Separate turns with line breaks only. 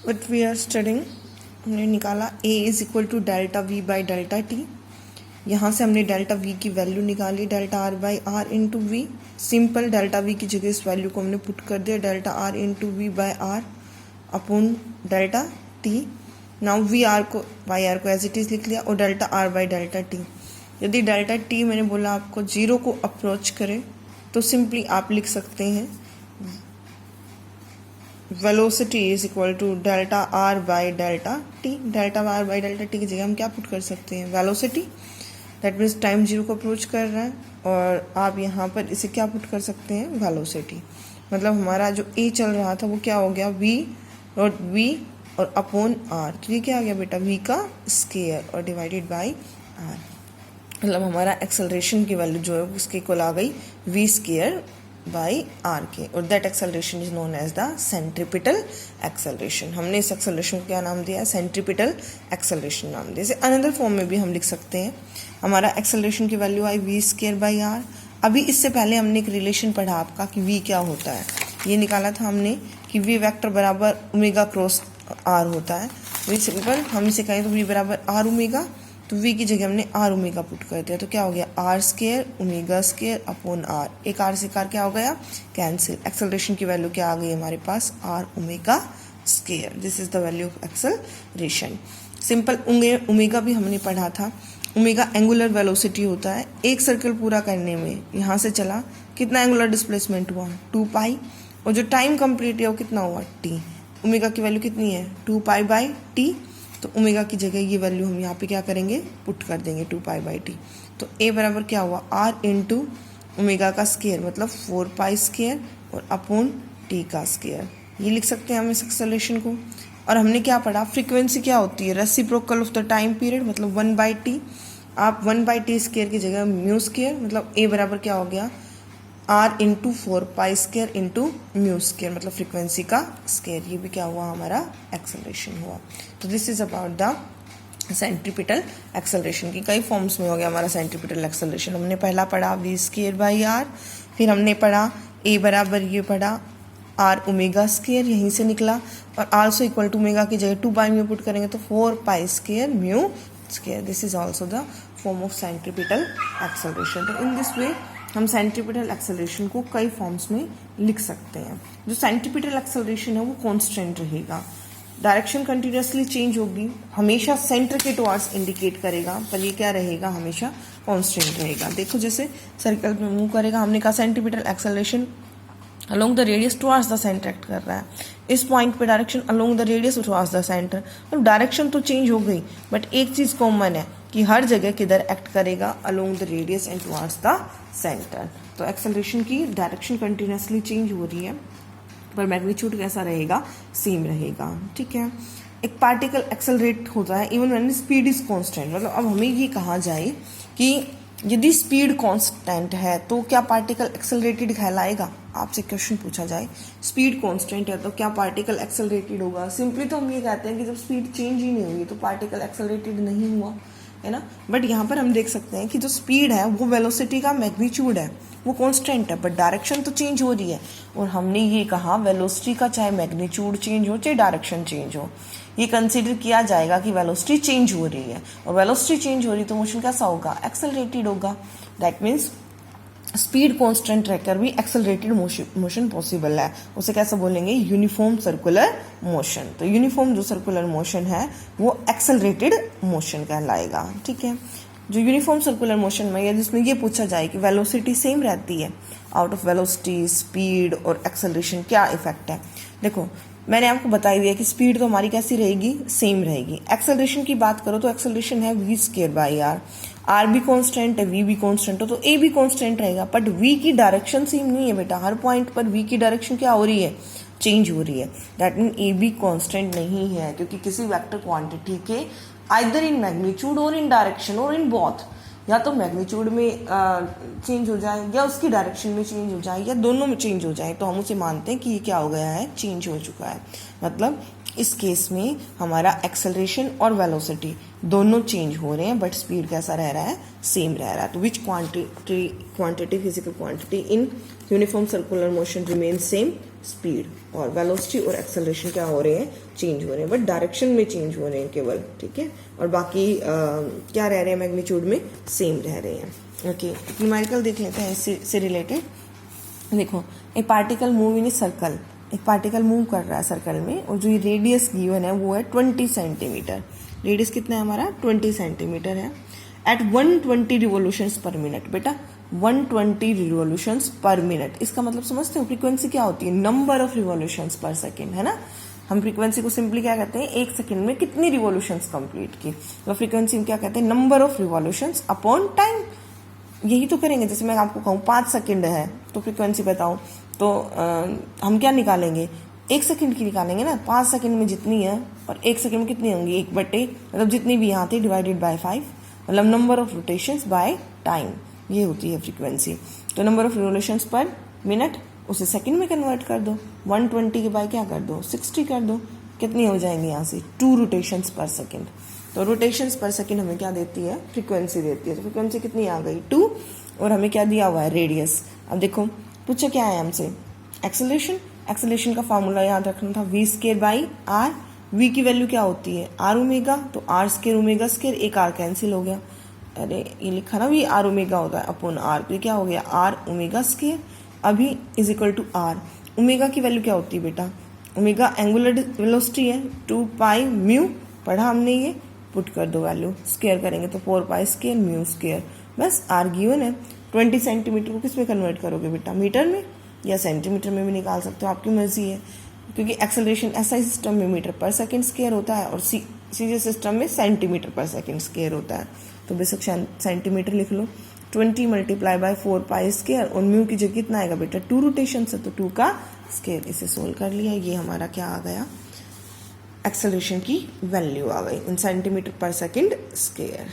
What we are studying, हमने निकाला a is equal to delta V by delta T. यहाँ से हमने डेल्टा वी की वैल्यू निकाली delta R by R into V. Simple delta V की जगह इस वैल्यू को हमने पुट कर दिया delta R into V by R upon delta T. Now V R को बाई आर को एज इट इज़ लिख लिया और delta R by delta T. यदि डेल्टा टी मैंने बोला आपको जीरो को अप्रोच करे तो सिंपली आप लिख सकते हैं velocity is equal to delta R by delta T. Delta R by delta T की जगह हम क्या पुट कर सकते हैं, velocity, that means time zero को अप्रोच कर रहा है, और आप यहाँ पर इसे क्या पुट कर सकते हैं, वेलोसिटी। मतलब हमारा जो ए चल रहा था वो क्या हो गया, वी और अपॉन आर। तो ये क्या आ गया बेटा, वी का स्केयर और डिवाइडेड बाई आर। मतलब हमारा एक्सेलरेशन की वैल्यू जो है उसके इक्वल आ गई वी स्केयर बाई आर के, और that acceleration is known as the centripetal acceleration. हमने इस एक्सेलरेशन को क्या नाम दिया है, सेंट्रीपिटल एक्सेलरेशन नाम दिया। इसे अनदर फॉर्म में भी हम लिख सकते हैं, हमारा एक्सेलरेशन की वैल्यू आई वी स्केयर बाई आर। अभी इससे पहले हमने एक रिलेशन पढ़ा आपका कि वी क्या होता है, ये निकाला था हमने कि वी वेक्टर बराबर ओमेगा क्रॉस आर होता है। वी सिंपल हम इसे कहें तो वी बराबर आर ओमेगा, तो वी की जगह हमने आर ओमेगा पुट कर दिया, तो क्या हो गया R square omega square upon R. एक आर से कार क्या हो गया, कैंसिल। एक्सेलरेशन की वैल्यू क्या आ गई हमारे पास, R omega square. This is the value of acceleration. Simple omega भी हमने पढ़ा था, ओमेगा एंगुलर वेलोसिटी होता है। एक सर्कल पूरा करने में यहाँ से चला कितना एंगुलर डिस्प्लेसमेंट हुआ, 2 पाई, और जो टाइम कंप्लीट है वो कितना हुआ, टी। ओमेगा की वैल्यू कितनी है, 2 पाई बाई टी। तो ओमेगा की जगह ये वैल्यू हम यहाँ पे क्या करेंगे, पुट कर देंगे 2 पाई बाई टी। तो ए बराबर क्या हुआ, आर इंटू ओमेगा का स्केयर मतलब 4 पाई स्केयर और अपॉन टी का स्केयर। ये लिख सकते हैं हम इस एक्सेलरेशन को। और हमने क्या पढ़ा, फ्रीक्वेंसी क्या होती है, reciprocal of the time period मतलब 1 बाई टी। आप 1 बाई टी स्केयर की जगह म्यू स्केयर, मतलब ए बराबर क्या हो गया, R into 4 pi square into mu square मतलब फ्रीक्वेंसी का स्केयर। ये भी क्या हुआ, हमारा एक्सेलरेशन हुआ। तो this is about the centripetal acceleration की कई फॉर्म्स में हो गया हमारा सेंट्रीपिटल एक्सेलरेशन। हमने पहला पढ़ा वी स्केयर बाई आर, फिर हमने पढ़ा ए बराबर ये पढ़ा आर ओमेगा स्केयर, यहीं से निकला, और आल्सो इक्वल टू ओमेगा की जगह 2 पाई म्यू पुट करेंगे तो 4 pi square mu square. This is also the form of centripetal acceleration. तो इन दिस वे हम सेंट्रीपिटल एक्सेलरेशन को कई फॉर्म्स में लिख सकते हैं। जो सेंट्रीपिटल एक्सेलरेशन है वो कांस्टेंट रहेगा, डायरेक्शन कंटिन्यूसली चेंज होगी, हमेशा सेंटर के टुवर्ड्स इंडिकेट करेगा, पर ये क्या रहेगा, हमेशा कांस्टेंट रहेगा। देखो जैसे सर्कल में मूव करेगा, हमने कहा centripetal acceleration along the radius towards the centre act कर रहा है। इस पॉइंट पे direction along the radius towards the centre, तो डायरेक्शन तो चेंज हो गई बट एक चीज़ कॉमन है कि हर जगह किधर एक्ट करेगा, along the radius and towards the centre. तो एक्सेलरेशन की डायरेक्शन कंटिन्यूसली चेंज हो रही है पर मैग्नीट्यूड कैसा रहेगा, सेम रहेगा। ठीक है, एक पार्टिकल एक्सेलरेट होता है even when speed is constant. मतलब अब हमें ये कहा जाए कि यदि स्पीड कांस्टेंट है तो क्या पार्टिकल एक्सेलरेटेड कहलाएगा। आपसे क्वेश्चन पूछा जाए स्पीड कांस्टेंट है तो क्या पार्टिकल एक्सेलरेटेड होगा, सिंपली तो हम ये कहते हैं कि जब स्पीड चेंज ही नहीं हुई तो पार्टिकल एक्सेलरेटेड नहीं हुआ, है ना। बट यहाँ पर हम देख सकते हैं कि जो स्पीड है वो वेलोसिटी का मैग्नीट्यूड है, वो कांस्टेंट है, बट डायरेक्शन तो चेंज हो रही है। और हमने ये कहा वेलोसिटी का चाहे मैग्नीट्यूड चेंज हो चाहे डायरेक्शन चेंज हो, ये कंसीडर किया जाएगा कि वेलोसिटी चेंज हो रही है, और वेलोसिटी चेंज हो रही तो मोशन कैसा होगा, एक्सेलरेटेड होगा। दैट मीन्स स्पीड कांस्टेंट रहकर भी एक्सेलरेटेड मोशन पॉसिबल है। उसे कैसे बोलेंगे, यूनिफॉर्म सर्कुलर मोशन। तो यूनिफॉर्म जो सर्कुलर मोशन है वो एक्सेलरेटेड मोशन कहलाएगा। ठीक है, जो यूनिफॉर्म सर्कुलर मोशन में यदि इसमें ये पूछा जाए कि वेलोसिटी सेम रहती है, आउट ऑफ वेलोसिटी स्पीड और एक्सेलरेशन क्या इफेक्ट है। देखो मैंने आपको बता दिया कि स्पीड तो हमारी कैसी रहेगी, सेम रहेगी। एक्सेलरेशन की बात करो तो एक्सेलरेशन है V square by R, R भी कांस्टेंट है, वी भी कांस्टेंट हो तो ए भी कांस्टेंट रहेगा, बट वी की डायरेक्शन सेम नहीं है बेटा। हर पॉइंट पर वी की डायरेक्शन क्या हो रही है, चेंज हो रही है। दैट मीन ए भी कांस्टेंट नहीं है, क्योंकि किसी वेक्टर क्वांटिटी के आइदर इन मैग्नीट्यूड और इन डायरेक्शन और इन बोथ, या तो मैग्नीट्यूड में चेंज हो जाए या उसकी डायरेक्शन में चेंज हो जाए या दोनों में चेंज हो जाए, तो हम उसे मानते हैं कि ये क्या हो गया है, चेंज हो चुका है। मतलब इस केस में हमारा एक्सेलरेशन और वेलोसिटी दोनों चेंज हो रहे हैं, बट स्पीड कैसा रह रहा है, सेम रह रहा है। तो विच quantity physical quantity in uniform circular motion remain same, speed और वेलोसिटी और एक्सेलरेशन क्या हो रहे हैं, चेंज हो रहे हैं, बट डायरेक्शन में चेंज हो रहे हैं केवल, ठीक है। और बाकी क्या रह रहे हैं, मैग्नीट्यूड में सेम रह रहे हैं। ओके, न्यूमेरिकल देख लेते हैं इससे रिलेटेड। देखो, ए particle move in a circle, एक पार्टिकल मूव कर रहा है सर्कल में, और जो ये रेडियस गिवन है वो है 20 सेंटीमीटर। रेडियस कितना है हमारा, 20 सेंटीमीटर है। एट 120 रिवोल्यूशंस पर मिनट, बेटा 120 रिवोल्यूशंस पर मिनट, इसका मतलब समझते हो फ्रीक्वेंसी क्या होती है, नंबर ऑफ रिवोल्यूशंस पर सेकेंड, है ना। हम फ्रीक्वेंसी को सिंपली क्या कहते हैं, एक सेकेंड में कितनी रिवोल्यूशंस कंप्लीट की, तो फ्रीक्वेंसी में क्या कहते हैं, number of revolutions upon time. यही तो करेंगे, जैसे मैं आपको कहूँ 5 सेकेंड है तो फ्रीक्वेंसी बताऊँ, तो हम क्या निकालेंगे, 1 सेकेंड की निकालेंगे ना। 5 सेकेंड में जितनी है और 1 सेकेंड में कितनी होंगी, 1/, मतलब जितनी भी यहाँ थी डिवाइडेड बाय 5, मतलब number of rotations by time, ये होती है फ्रीक्वेंसी। तो नंबर ऑफ रिवोल्यूशंस पर मिनट उसे सेकेंड में कन्वर्ट कर दो, 120 के बाय क्या कर दो, 60 कर दो, कितनी हो जाएंगी यहाँ से, 2 रोटेशंस पर सेकेंड। तो रोटेशंस पर सेकेंड हमें क्या देती है, फ्रीक्वेंसी देती है। तो फ्रीक्वेंसी कितनी आ गई, 2, और हमें क्या दिया हुआ है, रेडियस। अब देखो पूछा क्या है हमसे, एक्सेलरेशन। एक्सेलरेशन का फॉर्मूला याद रखना था, v²/r। v की वैल्यू क्या होती है, r ओमेगा, तो r² ओमेगा स्क्वायर, एक r कैंसिल हो गया, अरे ये लिखा ना, v r ओमेगा होता है अपॉन r, तो क्या हो गया, r ओमेगा स्क्वायर। अभी is equal to r, omega की वैल्यू क्या होती है बेटा, ओमेगा एंगुलर वेलोसिटी है, 2 पाई म्यू, पढ़ा हमने ये, पुट कर दो वैल्यू, स्क्वायर करेंगे तो 4 पाई स्क्वायर म्यू स्क्वायर, बस r गिवन है। 20 सेंटीमीटर को किस में कन्वर्ट करोगे बेटा, मीटर में या सेंटीमीटर में भी निकाल सकते हो, आपकी मर्जी है, क्योंकि एक्सेलरेशन एसआई सिस्टम में मीटर पर सेकंड स्क्वायर होता है और सीजे सिस्टम में सेंटीमीटर पर सेकंड स्क्वायर होता है। तो बेसिक सेंटीमीटर लिख लो, 20 मल्टीप्लाई बाय 4 पाई स्क्वायर, और म्यू की जगह कितना आएगा बेटा, 2 रोटेशन है तो 2 का स्क्वायर। इसे सोल्व कर लिया, ये हमारा क्या आ गया, एक्सेलरेशन की वैल्यू आ गई इन सेंटीमीटर पर सेकंड स्क्वायर।